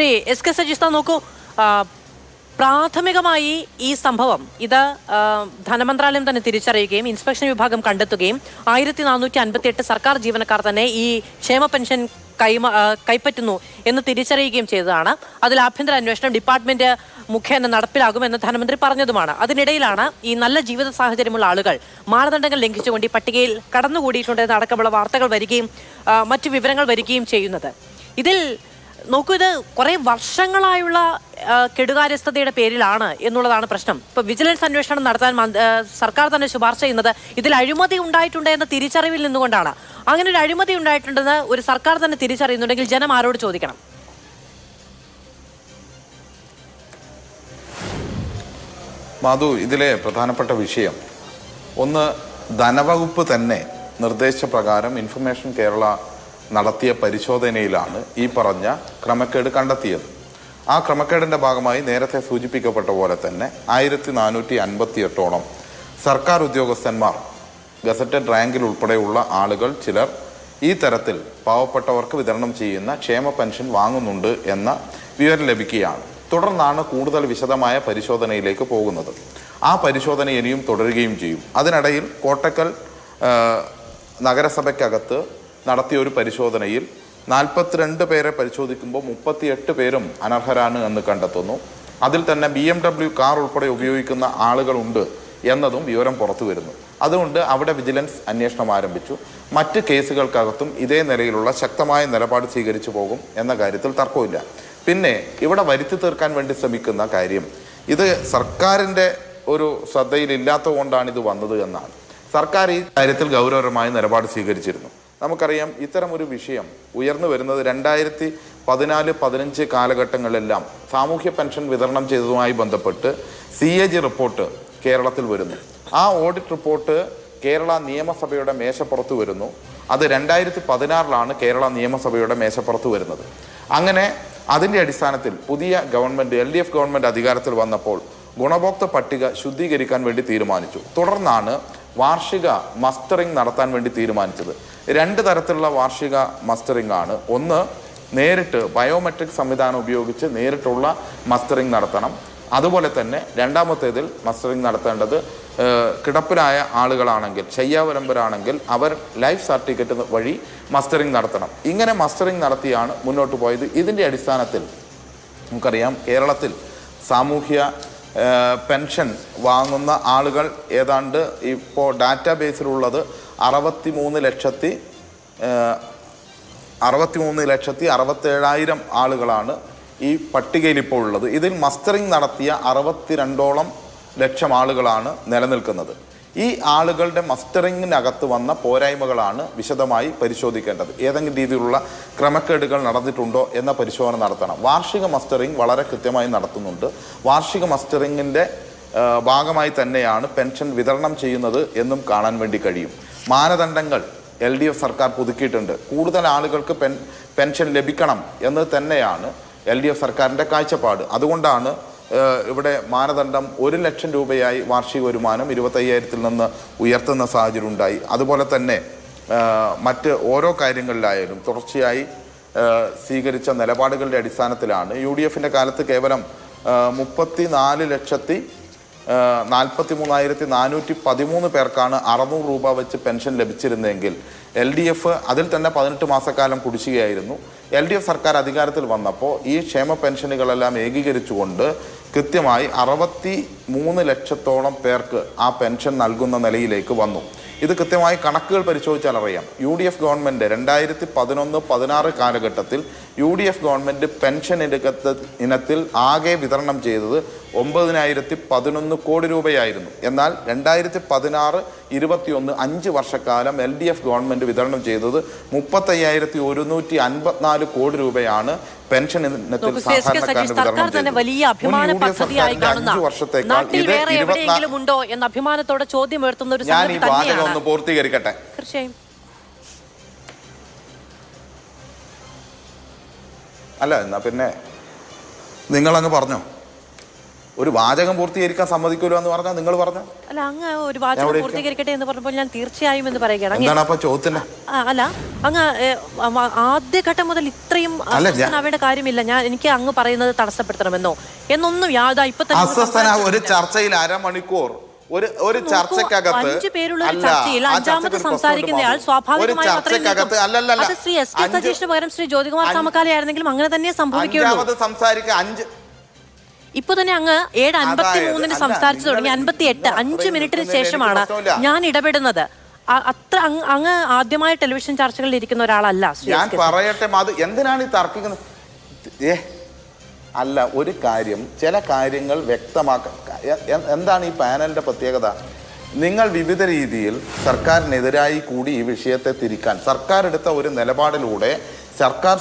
Shri S K സജിസ്ത നോക്കൂ, പ്രാഥമികമായി ഈ സംഭവം ഇത് ധനമന്ത്രാലയം തന്നെ തിരിച്ചറിയുകയും ഇൻസ്പെക്ഷൻ വിഭാഗം കണ്ടെത്തുകയും 1458 സർക്കാർ ജീവനക്കാർ തന്നെ ഈ ക്ഷേമ പെൻഷൻ കൈപ്പറ്റുന്നു എന്ന് തിരിച്ചറിയുകയും ചെയ്തതാണ്. അതിൽ ആഭ്യന്തര അന്വേഷണം ഡിപ്പാർട്ട്മെന്റ് മുഖേന നടപ്പിലാകുമെന്ന് ധനമന്ത്രി പറഞ്ഞതുമാണ്. അതിനിടയിലാണ് ഈ നല്ല ജീവിത സാഹചര്യമുള്ള ആളുകൾ മാനദണ്ഡങ്ങൾ ലംഘിച്ചുകൊണ്ട് ഈ പട്ടികയിൽ കടന്നുകൂടിയിട്ടുണ്ടെന്ന് അടക്കമുള്ള വാർത്തകൾ വരികയും മറ്റു വിവരങ്ങൾ വരികയും ചെയ്യുന്നത്. ഇതിൽ നോക്കൂ, ഇത് കുറെ വർഷങ്ങളായുള്ള കെടുകാര്യസ്ഥതയുടെ പേരിലാണ് എന്നുള്ളതാണ് പ്രശ്നം. ഇപ്പൊ വിജിലൻസ് അന്വേഷണം നടത്താൻ സർക്കാർ തന്നെ ശുപാർശ ചെയ്യുന്നത് ഇതിൽ അഴിമതി ഉണ്ടായിട്ടുണ്ട് എന്ന തിരിച്ചറിവിൽ നിന്നുകൊണ്ടാണ്. അങ്ങനെ ഒരു അഴിമതി ഉണ്ടായിട്ടുണ്ടെന്ന് ഒരു സർക്കാർ തന്നെ തിരിച്ചറിയുന്നുണ്ടെങ്കിൽ ജനം ആരോട് ചോദിക്കണം? മാധു, ഇതിലെ പ്രധാനപ്പെട്ട വിഷയം ഒന്ന്, ധനവകുപ്പ് തന്നെ നിർദ്ദേശ പ്രകാരം ഇൻഫർമേഷൻ കേരള നടത്തിയ പരിശോധനയിലാണ് ഈ പറഞ്ഞ ക്രമക്കേട് കണ്ടെത്തിയത്. ആ ക്രമക്കേടിൻ്റെ ഭാഗമായി നേരത്തെ സൂചിപ്പിക്കപ്പെട്ട പോലെ തന്നെ 1458ഓളം സർക്കാർ ഉദ്യോഗസ്ഥന്മാർ, ഗസറ്റഡ് റാങ്കിൽ ഉൾപ്പെടെയുള്ള ആളുകൾ ചിലർ ഈ തരത്തിൽ പാവപ്പെട്ടവർക്ക് വിതരണം ചെയ്യുന്ന ക്ഷേമ പെൻഷൻ വാങ്ങുന്നുണ്ട് എന്ന വിവരം ലഭിക്കുകയാണ്. തുടർന്നാണ് കൂടുതൽ വിശദമായ പരിശോധനയിലേക്ക് പോകുന്നത്. ആ പരിശോധന ഇനിയും തുടരുകയും ചെയ്യും. അതിനിടയിൽ കോട്ടക്കൽ നഗരസഭയ്ക്കകത്ത് നടത്തിയ ഒരു പരിശോധനയിൽ 42 പേരെ പരിശോധിക്കുമ്പോൾ 38 പേരും അനർഹരാണ് എന്ന് കണ്ടെത്തുന്നു. അതിൽ തന്നെ BMW കാർ ഉൾപ്പെടെ ഉപയോഗിക്കുന്ന ആളുകളുണ്ട് എന്നതും വിവരം പുറത്തു വരുന്നു. അതുകൊണ്ട് അവിടെ വിജിലൻസ് അന്വേഷണം ആരംഭിച്ചു. മറ്റ് കേസുകൾക്കകത്തും ഇതേ നിലയിലുള്ള ശക്തമായ നിലപാട് സ്വീകരിച്ചു പോകും എന്ന കാര്യത്തിൽ തർക്കമില്ല. പിന്നെ ഇവിടെ വരുത്തി തീർക്കാൻ വേണ്ടി ശ്രമിക്കുന്ന കാര്യം, ഇത് സർക്കാരിൻ്റെ ഒരു ശ്രദ്ധയിലില്ലാത്തത് കൊണ്ടാണ് ഇത് വന്നത് എന്നാണ്. സർക്കാർ ഈ കാര്യത്തിൽ ഗൗരവകരമായ നിലപാട് സ്വീകരിച്ചിരുന്നു. നമുക്കറിയാം, ഇത്തരമൊരു വിഷയം ഉയർന്നു വരുന്നത് 2014-15 കാലഘട്ടങ്ങളിലെല്ലാം സാമൂഹ്യ പെൻഷൻ വിതരണം ചെയ്തതുമായി ബന്ധപ്പെട്ട് CAG റിപ്പോർട്ട് കേരളത്തിൽ വരുന്നു. ആ ഓഡിറ്റ് റിപ്പോർട്ട് കേരള നിയമസഭയുടെ മേശപ്പുറത്ത് വരുന്നു. അത് 2016 കേരള നിയമസഭയുടെ മേശപ്പുറത്ത് വരുന്നത്. അങ്ങനെ അതിൻ്റെ അടിസ്ഥാനത്തിൽ പുതിയ ഗവൺമെൻറ്, LDF ഗവൺമെൻറ് അധികാരത്തിൽ വന്നപ്പോൾ ഗുണഭോക്തൃ പട്ടിക ശുദ്ധീകരിക്കാൻ വേണ്ടി തീരുമാനിച്ചു. തുടർന്നാണ് വാർഷിക മസ്റ്ററിംഗ് നടത്താൻ വേണ്ടി തീരുമാനിച്ചത്. 2 തരത്തിലുള്ള വാർഷിക മസ്റ്ററിംഗ് ആണ്. ഒന്ന്, നേരിട്ട് ബയോമെട്രിക് സംവിധാനം ഉപയോഗിച്ച് നേരിട്ടുള്ള മസ്റ്ററിംഗ് നടത്തണം. അതുപോലെ തന്നെ രണ്ടാമത്തേതിൽ മസ്റ്ററിംഗ് നടത്തേണ്ടത് കിടപ്പിലായ ആളുകളാണെങ്കിൽ, ശയ്യാവലംബരാണെങ്കിൽ അവർ ലൈഫ് സർട്ടിഫിക്കറ്റ് വഴി മസ്റ്ററിംഗ് നടത്തണം. ഇങ്ങനെ മസ്റ്ററിംഗ് നടത്തിയാണ് മുന്നോട്ട് പോയത്. ഇതിൻ്റെ അടിസ്ഥാനത്തിൽ നമുക്കറിയാം, കേരളത്തിൽ സാമൂഹ്യ പെൻഷൻ വാങ്ങുന്ന ആളുകൾ ഏതാണ്ട് ഇപ്പോൾ ഡാറ്റാബേസിലുള്ളത് 63,67,000 ആളുകളാണ് ഈ പട്ടികയിൽ ഇപ്പോൾ ഉള്ളത്. ഇതിൽ മസ്റ്ററിംഗ് നടത്തിയ 62 ലക്ഷം ആളുകളാണ് നിലനിൽക്കുന്നത്. ഈ ആളുകളുടെ മസ്റ്ററിങ്ങിനകത്ത് വന്ന പോരായ്മകളാണ് വിശദമായി പരിശോധിക്കേണ്ടത്. ഏതെങ്കിലും രീതിയിലുള്ള ക്രമക്കേടുകൾ നടന്നിട്ടുണ്ടോ എന്ന പരിശോധന നടത്തണം. വാർഷിക മസ്റ്ററിംഗ് വളരെ കൃത്യമായി നടത്തുന്നുണ്ട്. വാർഷിക മസ്റ്ററിങ്ങിൻ്റെ ഭാഗമായി തന്നെയാണ് പെൻഷൻ വിതരണം ചെയ്യുന്നത് എന്നും കാണാൻ വേണ്ടി കഴിയും. മാനദണ്ഡങ്ങൾ LDF സർക്കാർ പുതുക്കിയിട്ടുണ്ട്. കൂടുതൽ ആളുകൾക്ക് പെൻഷൻ ലഭിക്കണം എന്ന് തന്നെയാണ് LDF സർക്കാരിൻ്റെ കാഴ്ചപ്പാട്. അതുകൊണ്ടാണ് ഇവിടെ മാനദണ്ഡം 1 ലക്ഷം രൂപയായി വാർഷിക വരുമാനം 25,000-ൽ നിന്ന് ഉയർത്തുന്ന സാഹചര്യം ഉണ്ടായി. അതുപോലെ തന്നെ മറ്റ് ഓരോ കാര്യങ്ങളിലായാലും തുടർച്ചയായി സ്വീകരിച്ച നിലപാടുകളുടെ അടിസ്ഥാനത്തിലാണ് UDFൻ്റെ കാലത്ത് കേവലം 34,43,413 പേർക്കാണ് 600 രൂപ വെച്ച് പെൻഷൻ ലഭിച്ചിരുന്നെങ്കിൽ LDF അതിൽ തന്നെ 18 മാസക്കാലം കുടിശ്ശികയായിരുന്നു. LDF സർക്കാർ അധികാരത്തിൽ വന്നപ്പോൾ ഈ ക്ഷേമ പെൻഷനുകളെല്ലാം ഏകീകരിച്ചുകൊണ്ട് കൃത്യമായി 63 ലക്ഷത്തോളം പേർക്ക് ആ പെൻഷൻ നൽകുന്ന നിലയിലേക്ക് വന്നു. ഇത് കൃത്യമായി കണക്കുകൾ പരിശോധിച്ചാൽ അറിയാം. UDF ഗവൺമെൻറ് 2011-16 കാലഘട്ടത്തിൽ UDF ഗവൺമെൻറ് പെൻഷൻ ഇനത്തിൽ ആകെ വിതരണം ചെയ്തത് 9,011 കോടി രൂപയായിരുന്നു. എന്നാൽ 2016-21 5 വർഷക്കാലം LDF ഗവൺമെൻറ് വിതരണം ചെയ്തത് 35,154 കോടി രൂപയാണ് പെൻഷൻ ഇനത്തിൽ സാധാരണക്കാരന് വിതരണം ചെയ്തത്. ഞാൻ ഈ വാദം ഒന്ന് പൂർത്തീകരിക്കട്ടെ. അല്ല, എന്നാ പിന്നെ നിങ്ങളങ്ങ് പറഞ്ഞോ. ഒരു വാചകം പൂർത്തീകരിക്കാൻ സമ്മതിക്കുമല്ലോ എന്ന് പറഞ്ഞാൽ നിങ്ങൾ പറഞ്ഞു. അല്ല, അങ്ങ് ഒരു വാചകം പൂർത്തീകരിക്കട്ടെ എന്ന് പറഞ്ഞപ്പോൾ ഞാൻ തീർച്ചയായും എന്ന് പറയുകയാണ്. എന്താണ് അപ്പൊ ചോദ്യത്തിന്? അല്ല, അങ്ങ് ആദ്യഘട്ടം മുതൽ ഇത്രയും അവയുടെ കാര്യമില്ല, എനിക്ക് അങ്ങ് പറയുന്നത് തടസ്സപ്പെടുത്തണമെന്നോ എന്നൊന്നും ഇപ്പൊ തന്നെ അസ്വസ്ഥന ഒരു ചർച്ചയിൽ അരമണിക്കൂർ ഒരു ചർച്ചക്കകത്ത് സംസാരിക്കുന്നയാൾ സ്വാഭാവികമായും ശ്രീ എസ് കെ സതീഷിന് പകരം ശ്രീ ജ്യോതികുമാർ ചാമക്കാല ആയിരുന്നെങ്കിലും അങ്ങനെ തന്നെ സംഭവിക്കുള്ളൂ. ഇപ്പൊ തന്നെ അങ്ങ് 7:53 സംസാരിച്ചു തുടങ്ങി. 58 5 മിനിറ്റിന് ശേഷമാണ് ഞാൻ ഇടപെടുന്നത്. അത്ര അങ്ങ് ആദ്യമായി ടെലിവിഷൻ ചർച്ചകളിൽ ഇരിക്കുന്ന ഒരാളല്ല. ഞാൻ പറയട്ടെ, അത് എന്തിനാണ് ഈ തർക്കിക്കുന്നത്? അല്ല, ഒരു കാര്യം, ചില കാര്യങ്ങൾ വ്യക്തമാക്കാൻ എന്താണ് ഈ പാനലിന്റെ പ്രത്യേകത? നിങ്ങൾ വിവിധ രീതിയിൽ സർക്കാരിനെതിരായി കൂടി ഈ വിഷയത്തെ തിരിക്കാൻ സർക്കാർ എടുത്ത ഒരു നിലപാടിലൂടെ സർക്കാർ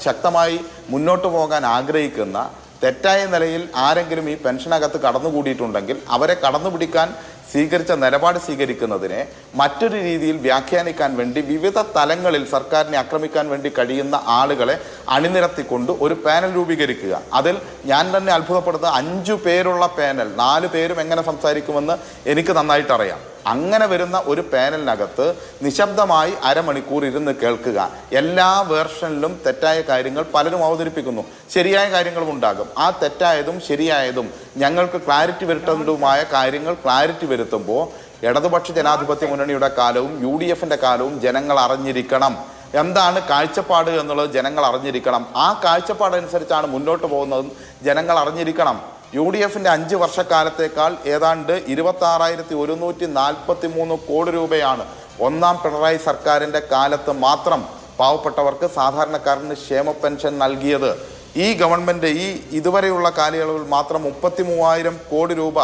ശക്തമായി മുന്നോട്ട് പോകാൻ ആഗ്രഹിക്കുന്ന തെറ്റായ നിലയിൽ ആരെങ്കിലും ഈ പെൻഷനകത്ത് കടന്നുകൂടിയിട്ടുണ്ടെങ്കിൽ അവരെ കടന്നുപിടിക്കാൻ സ്വീകരിച്ച നിലപാട് സ്വീകരിക്കുന്നതിനെ മറ്റൊരു രീതിയിൽ വ്യാഖ്യാനിക്കാൻ വേണ്ടി വിവിധ തലങ്ങളിൽ സർക്കാരിനെ ആക്രമിക്കാൻ വേണ്ടി കഴിയുന്ന ആളുകളെ അണിനിരത്തിക്കൊണ്ട് ഒരു പാനൽ രൂപീകരിക്കുക. അതിൽ ഞാൻ തന്നെ അത്ഭുതപ്പെടുന്ന 5 പേരുള്ള പാനൽ, 4 പേരും എങ്ങനെ സംസാരിക്കുമെന്ന് എനിക്ക് നന്നായിട്ടറിയാം. അങ്ങനെ വരുന്ന ഒരു പാനലിനകത്ത് നിശബ്ദമായി അരമണിക്കൂർ ഇരുന്ന് കേൾക്കുക. എല്ലാ വേർഷനിലും തെറ്റായ കാര്യങ്ങൾ പലരും അവതരിപ്പിക്കുന്നു, ശരിയായ കാര്യങ്ങളും ഉണ്ടാകും. ആ തെറ്റായതും ശരിയായതും ഞങ്ങൾക്ക് ക്ലാരിറ്റി വരുത്തേണ്ടതുമായ കാര്യങ്ങൾ ക്ലാരിറ്റി വരുത്തുമ്പോൾ ഇടതുപക്ഷ ജനാധിപത്യ മുന്നണിയുടെ കാലവും UDFന്റെ കാലവും ജനങ്ങൾ അറിഞ്ഞിരിക്കണം. എന്താണ് കാഴ്ചപ്പാട് എന്നുള്ളത് ജനങ്ങൾ അറിഞ്ഞിരിക്കണം. ആ കാഴ്ചപ്പാടനുസരിച്ചാണ് മുന്നോട്ട് പോകുന്നതും ജനങ്ങൾ അറിഞ്ഞിരിക്കണം. UDFന്റെ 5 വർഷക്കാലത്തേക്കാൾ ഏതാണ്ട് 26,143 കോടി രൂപയാണ് ഒന്നാം പിണറായി സർക്കാരിൻ്റെ കാലത്ത് മാത്രം പാവപ്പെട്ടവർക്ക്, സാധാരണക്കാരന് ക്ഷേമ പെൻഷൻ നൽകിയത്. ഈ ഗവൺമെൻറ് ഇതുവരെയുള്ള കാലയളവിൽ മാത്രം 33,000 കോടി രൂപ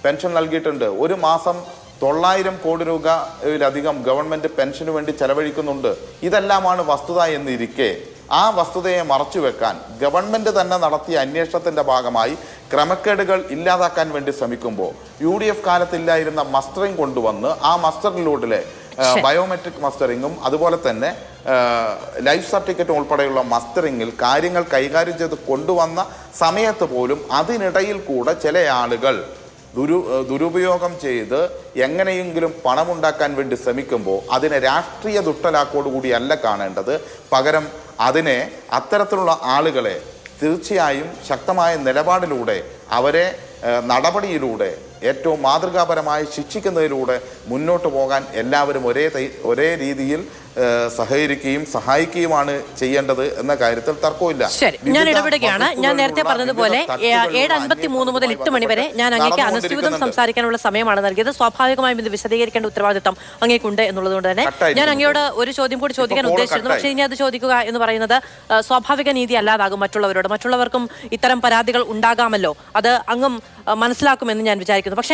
പെൻഷൻ നൽകിയിട്ടുണ്ട്. ഒരു മാസം 900 കോടി രൂപയിലധികം ഗവൺമെൻറ് പെൻഷന് വേണ്ടി ചെലവഴിക്കുന്നുണ്ട്. ഇതെല്ലാമാണ് വസ്തുത എന്നിരിക്കെ ആ വസ്തുതയെ മറച്ചുവെക്കാൻ ഗവൺമെൻറ് തന്നെ നടത്തിയ അന്വേഷണത്തിൻ്റെ ഭാഗമായി ക്രമക്കേടുകൾ ഇല്ലാതാക്കാൻ വേണ്ടി ശ്രമിക്കുമ്പോൾ UDF കാലത്തില്ലായിരുന്ന മസ്റ്ററിംഗ് കൊണ്ടുവന്ന് ആ മസ്റ്ററിലൂടെ ബയോമെട്രിക് മസ്റ്ററിങ്ങും അതുപോലെ തന്നെ ലൈഫ് സർട്ടിഫിക്കറ്റും ഉൾപ്പെടെയുള്ള മസ്റ്ററിങ്ങിൽ കാര്യങ്ങൾ കൈകാര്യം ചെയ്ത് കൊണ്ടുവന്ന സമയത്ത് പോലും അതിനിടയിൽ കൂടെ ചില ആളുകൾ ദുരുപയോഗം ചെയ്ത് എങ്ങനെയെങ്കിലും പണമുണ്ടാക്കാൻ വേണ്ടി ശ്രമിക്കുമ്പോൾ അതിനെ രാഷ്ട്രീയ ദുഷ്ടലാക്കോടുകൂടിയല്ല കാണേണ്ടത്. പകരം അതിനെ അത്തരത്തിലുള്ള ആളുകളെ തീർച്ചയായും ശക്തമായ നിലപാടിലൂടെ അവരെ നടപടിയിലൂടെ ഏറ്റവും മാതൃകാപരമായി ശിക്ഷിക്കുന്നതിലൂടെ മുന്നോട്ട് പോകാൻ എല്ലാവരും ഒരേ രീതിയിൽ സഹകരിക്കുകയും സഹായിക്കുകയുമാണ് ചെയ്യേണ്ടത് എന്ന കാര്യത്തിൽ തർക്കമില്ല. ശരി, ഞാൻ ഇടപെടുകയാണ്. ഞാൻ നേരത്തെ പറഞ്ഞതുപോലെ 7:53 മുതൽ 8 മണി വരെ ഞാൻ അങ്ങേക്ക് അനുസ്യൂതം സംസാരിക്കാനുള്ള സമയമാണ് നൽകിയത്. സ്വാഭാവികമായും ഇത് വിശദീകരിക്കേണ്ട ഉത്തരവാദിത്തം അങ്ങേക്കുണ്ട് എന്നുള്ളതുകൊണ്ട് തന്നെ ഞാൻ അങ്ങയോട് ഒരു ചോദ്യം കൂടി ചോദിക്കാൻ ഉദ്ദേശിച്ചിരുന്നു. പക്ഷേ ഇനി അത് ചോദിക്കുക എന്ന് പറയുന്നത് സ്വാഭാവിക നീതി അല്ലാതാകും. മറ്റുള്ളവർക്കും ഇത്തരം പരാതികൾ ഉണ്ടാകാമല്ലോ, അത് അങ്ങും മനസ്സിലാക്കുമെന്ന് ഞാൻ വിചാരിക്കുന്നു. പക്ഷേ